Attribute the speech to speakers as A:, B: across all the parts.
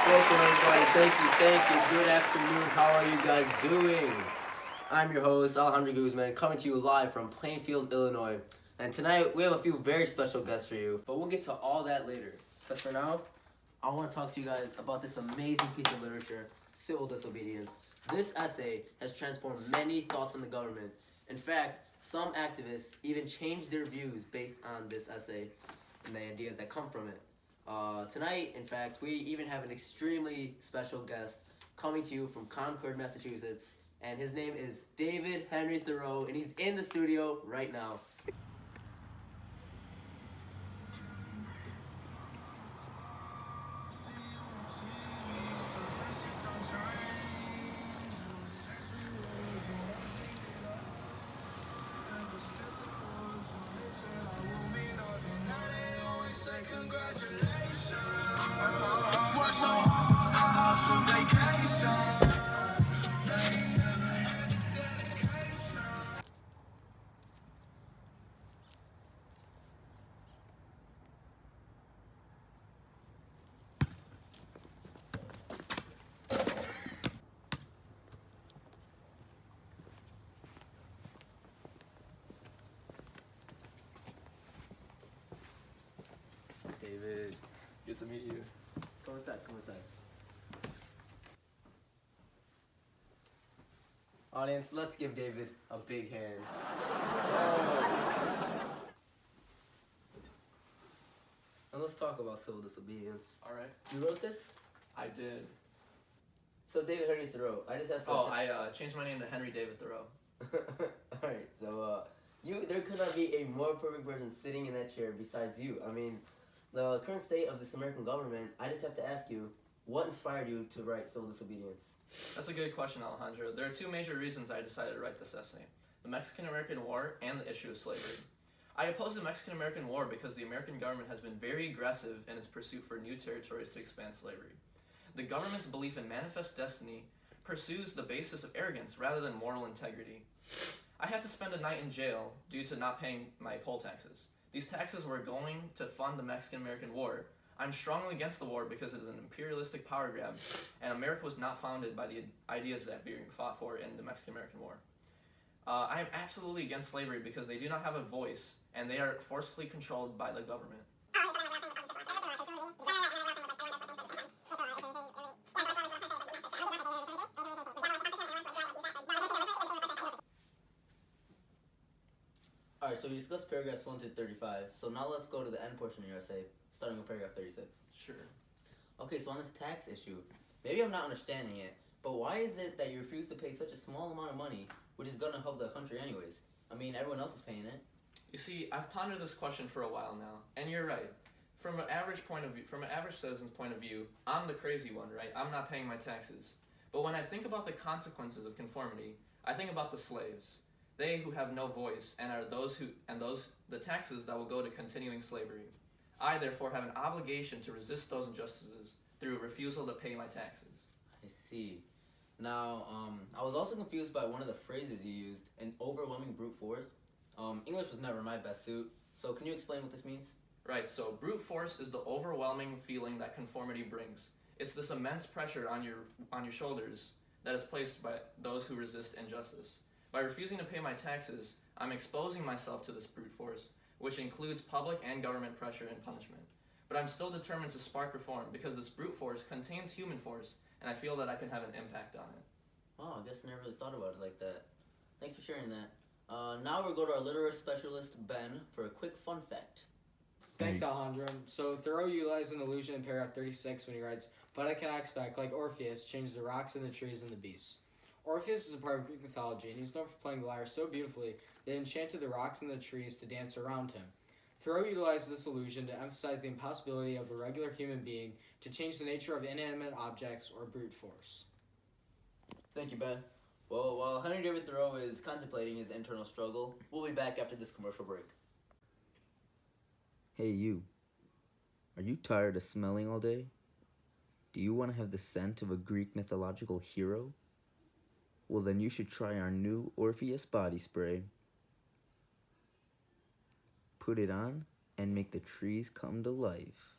A: Welcome everybody. Thank you. Good afternoon. How are you guys doing? I'm your host, Alejandro Guzman, coming to you live from Plainfield, Illinois. And tonight we have a few very special guests for you, but we'll get to all that later. Because for now, I want to talk to you guys about this amazing piece of literature, Civil Disobedience. This essay has transformed many thoughts in the government. In fact, some activists even changed their views based on this essay and the ideas that come from it. Tonight, in fact, we even have an extremely special guest coming to you from Concord, Massachusetts, and his name is David Henry Thoreau, and he's in the studio right now. David,
B: Good to meet you.
A: come inside. Audience, let's give David a big hand. And let's talk about civil disobedience.
B: All right.
A: You wrote this?
B: I did.
A: So David Henry Thoreau, I just have to.
B: I changed my name to Henry David Thoreau.
A: Alright, so there could not be a more perfect person sitting in that chair besides you. I mean, the current state of this American government, I just have to ask you, what inspired you to write Civil Disobedience?
B: That's a good question, Alejandro. There are two major reasons I decided to write this essay: the Mexican-American War and the issue of slavery. I oppose the Mexican-American War because the American government has been very aggressive in its pursuit for new territories to expand slavery. The government's belief in manifest destiny pursues the basis of arrogance rather than moral integrity. I had to spend a night in jail due to not paying my poll taxes. These taxes were going to fund the Mexican-American War. I'm strongly against the war because it is an imperialistic power grab, and America was not founded by the ideas that are being fought for in the Mexican-American War. I am absolutely against slavery because they do not have a voice, and they are forcefully controlled by the government.
A: Alright, so we discussed paragraphs 1 through 35, so now let's go to the end portion of your essay, starting with paragraph 36.
B: Sure.
A: Okay, so on this tax issue, maybe I'm not understanding it, but why is it that you refuse to pay such a small amount of money, which is gonna help the country anyways? I mean, everyone else is paying it.
B: You see, I've pondered this question for a while now, and you're right. From an average citizen's point of view, I'm the crazy one, right? I'm not paying my taxes. But when I think about the consequences of conformity, I think about the slaves. They who have no voice and are the taxes that will go to continuing slavery. I therefore have an obligation to resist those injustices through refusal to pay my taxes.
A: I see. Now, I was also confused by one of the phrases you used, an overwhelming brute force. English was never my best suit, so can you explain what this means?
B: Right, so brute force is the overwhelming feeling that conformity brings. It's this immense pressure on your shoulders that is placed by those who resist injustice. By refusing to pay my taxes, I'm exposing myself to this brute force, which includes public and government pressure and punishment. But I'm still determined to spark reform because this brute force contains human force, and I feel that I can have an impact on it.
A: Oh, I guess I never really thought about it like that. Thanks for sharing that. Now we'll go to our literary specialist, Ben, for a quick fun fact.
C: Thanks, Alejandro. So Thoreau utilized an allusion in paragraph 36 when he writes, "But I cannot expect, like Orpheus, change the rocks and the trees and the beasts." Orpheus is a part of Greek mythology, and he's known for playing the lyre so beautifully that it enchanted the rocks and the trees to dance around him. Thoreau utilized this allusion to emphasize the impossibility of a regular human being to change the nature of inanimate objects or brute force.
A: Thank you, Ben. Well, while Henry David Thoreau is contemplating his internal struggle, we'll be back after this commercial break.
D: Hey, you. Are you tired of smelling all day? Do you want to have the scent of a Greek mythological hero? Well, then you should try our new Orpheus body spray. Put it on and make the trees come to life.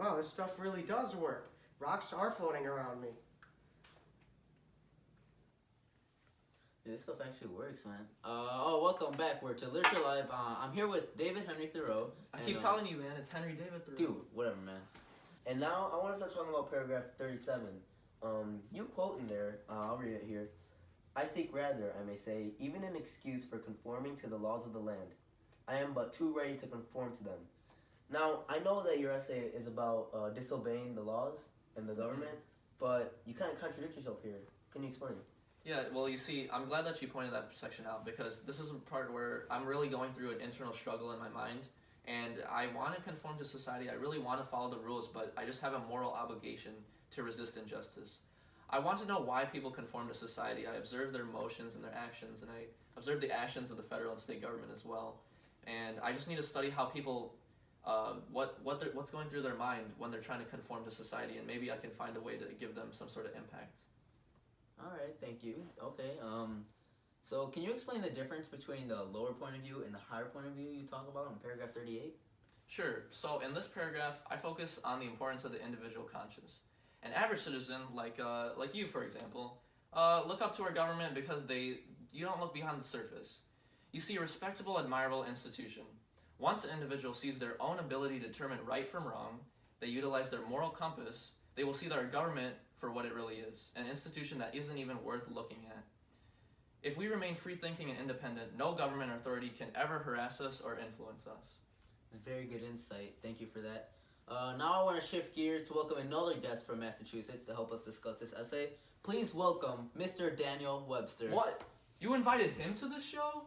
E: Wow, this stuff really does work. Rocks are floating around me.
A: Dude, this stuff actually works, man. Welcome back. We're to Literature Live. I'm here with David Henry Thoreau.
B: I keep telling you, man, it's Henry David Thoreau.
A: Dude, whatever, man. And now I want to start talking about paragraph 37. You quote in there, I'll read it here. I seek rather, I may say, even an excuse for conforming to the laws of the land. I am but too ready to conform to them. Now, I know that your essay is about disobeying the laws and the government, but you kind of contradict yourself here. Can you explain?
B: Yeah, well, you see, I'm glad that you pointed that section out because this is a part where I'm really going through an internal struggle in my mind, and I want to conform to society. I really want to follow the rules, but I just have a moral obligation to resist injustice. I want to know why people conform to society. I observe their emotions and their actions, and I observe the actions of the federal and state government as well. And I just need to study how people, what's going through their mind when they're trying to conform to society, and maybe I can find a way to give them some sort of impact.
A: All right, thank you. Okay, so can you explain the difference between the lower point of view and the higher point of view you talk about in paragraph 38?
B: Sure. So in this paragraph, I focus on the importance of the individual conscience. An average citizen, like you, for example, look up to our government because you don't look behind the surface. You see a respectable, admirable institution. Once an individual sees their own ability to determine right from wrong, they utilize their moral compass, they will see our government for what it really is, an institution that isn't even worth looking at. If we remain free-thinking and independent, no government authority can ever harass us or influence us.
A: It's very good insight. Thank you for that. Now I want to shift gears to welcome another guest from Massachusetts to help us discuss this essay. Please welcome Mr. Daniel Webster.
B: What? You invited him to the show?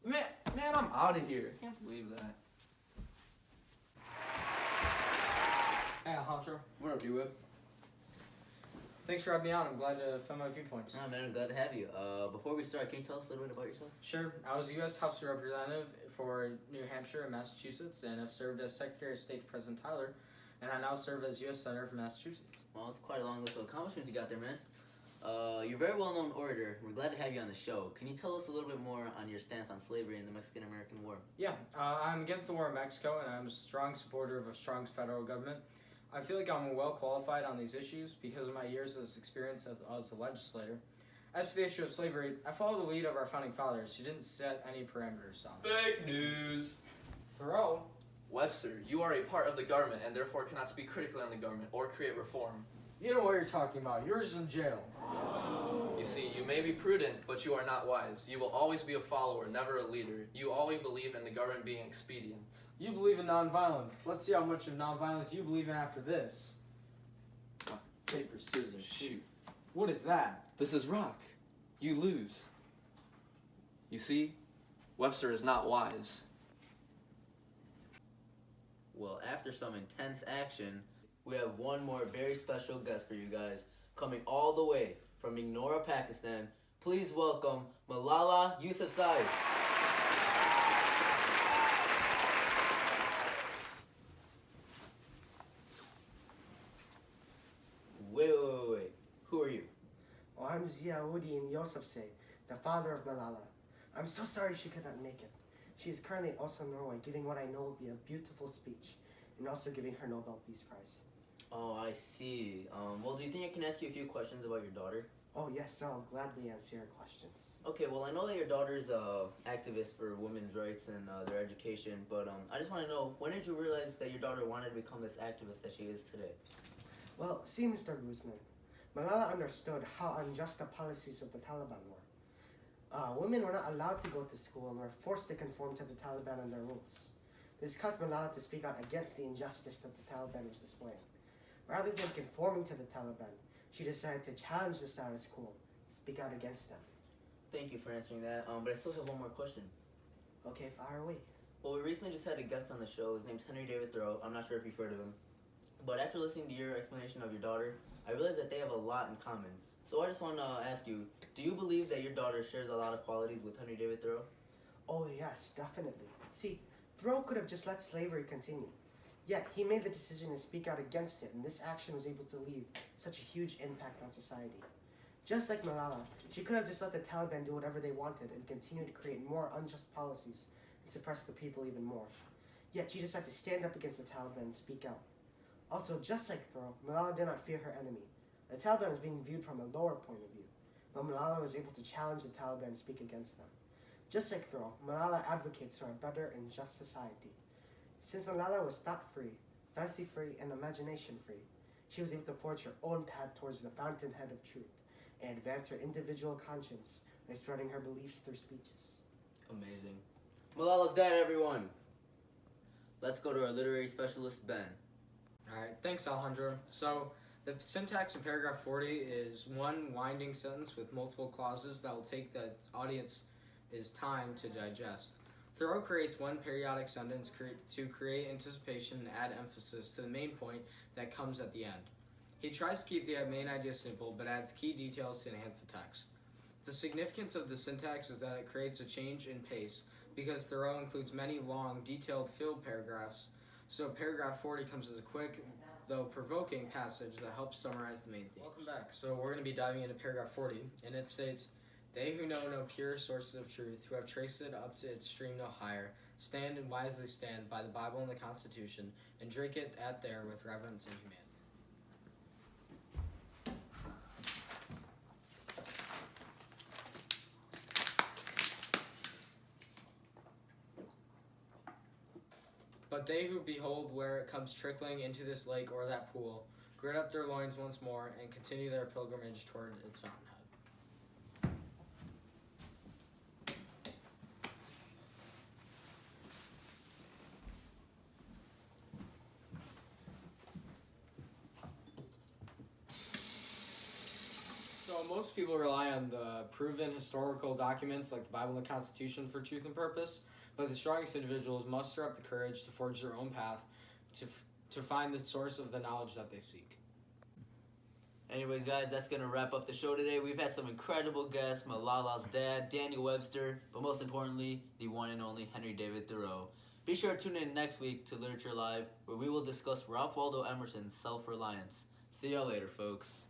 B: Man, I'm out of here. I can't believe that.
C: Hey, Alejandro.
A: What up, D-Web?
C: Thanks for having me on. I'm glad to film my viewpoints.
A: Oh, man, I'm glad to have you. Before we start, can you tell us a little bit about yourself?
C: Sure. I was a U.S. House of Representative for New Hampshire and Massachusetts, and I've served as Secretary of State to President Tyler, and I now serve as U.S. Senator for Massachusetts.
A: Well, it's quite a long list of accomplishments you got there, man. You're a very well-known orator. We're glad to have you on the show. Can you tell us a little bit more on your stance on slavery in the Mexican-American War?
C: Yeah, I'm against the war in Mexico, and I'm a strong supporter of a strong federal government. I feel like I'm well qualified on these issues because of my years of experience as a legislator. As for the issue of slavery, I follow the lead of our founding fathers, who didn't set any parameters on it.
B: Fake news.
C: Thoreau.
B: Webster, you are a part of the government and therefore cannot speak critically on the government or create reform.
C: You know what you're talking about. You're just in jail.
B: You see, you may be prudent, but you are not wise. You will always be a follower, never a leader. You always believe in the government being expedient.
C: You believe in nonviolence. Let's see how much of nonviolence you believe in after this.
B: Paper, scissors, shoot.
C: What is that?
B: This is rock. You lose. You see, Webster is not wise.
A: Well, after some intense action, we have one more very special guest for you guys, coming all the way from Ignora, Pakistan. Please welcome Malala Yousafzai. Wait. Who are you?
E: Oh, I'm Ziauddin Yousafzai, the father of Malala. I'm so sorry she could not make it. She is currently in Oslo, Norway, giving what I know will be a beautiful speech, and also giving her Nobel Peace Prize.
A: Oh, I see. Well, do you think I can ask you a few questions about your daughter?
E: Oh yes, I'll gladly answer your questions.
A: Okay, well, I know that your daughter's an activist for women's rights and their education, but I just want to know, when did you realize that your daughter wanted to become this activist that she is today?
E: Well, see, Mr. Guzman, Malala understood how unjust the policies of the Taliban were. Women were not allowed to go to school and were forced to conform to the Taliban and their rules. This caused Malala to speak out against the injustice that the Taliban was displaying. Rather than conforming to the Taliban, she decided to challenge the status quo, speak out against them.
A: Thank you for answering that, but I still have one more question.
E: Okay, fire away.
A: Well, we recently just had a guest on the show. His name's Henry David Thoreau. I'm not sure if you've heard of him. But after listening to your explanation of your daughter, I realized that they have a lot in common. So I just want to ask you, do you believe that your daughter shares a lot of qualities with Henry David Thoreau?
E: Oh yes, definitely. See, Thoreau could have just let slavery continue. Yet, he made the decision to speak out against it, and this action was able to leave such a huge impact on society. Just like Malala, she could have just let the Taliban do whatever they wanted and continue to create more unjust policies and suppress the people even more. Yet, she decided to stand up against the Taliban and speak out. Also, just like Thoreau, Malala did not fear her enemy. The Taliban was being viewed from a lower point of view, but Malala was able to challenge the Taliban and speak against them. Just like Thoreau, Malala advocates for a better and just society. Since Malala was thought-free, fancy-free, and imagination-free, she was able to forge her own path towards the fountainhead of truth and advance her individual conscience by spreading her beliefs through speeches.
A: Amazing. Malala's dead, everyone. Let's go to our literary specialist, Ben.
C: Alright, thanks Alejandro. So, the syntax in paragraph 40 is one winding sentence with multiple clauses that will take the audience's time to digest. Thoreau creates one periodic sentence to create anticipation and add emphasis to the main point that comes at the end. He tries to keep the main idea simple, but adds key details to enhance the text. The significance of the syntax is that it creates a change in pace, because Thoreau includes many long, detailed filled paragraphs, so paragraph 40 comes as a quick, though provoking passage that helps summarize the main themes. Welcome back. So we're going to be diving into paragraph 40, and it states, "They who know no pure sources of truth, who have traced it up to its stream no higher, stand and wisely stand by the Bible and the Constitution, and drink it at there with reverence and humanity." But they who behold where it comes trickling into this lake or that pool, gird up their loins once more, and continue their pilgrimage toward its fountainhead. So most people rely on the proven historical documents like the Bible and the Constitution for truth and purpose, but the strongest individuals muster up the courage to forge their own path to find the source of the knowledge that they seek.
A: Anyways, guys, that's going to wrap up the show today. We've had some incredible guests, Malala's dad, Daniel Webster, but most importantly, the one and only Henry David Thoreau. Be sure to tune in next week to Literature Live, where we will discuss Ralph Waldo Emerson's Self-Reliance. See y'all later, folks.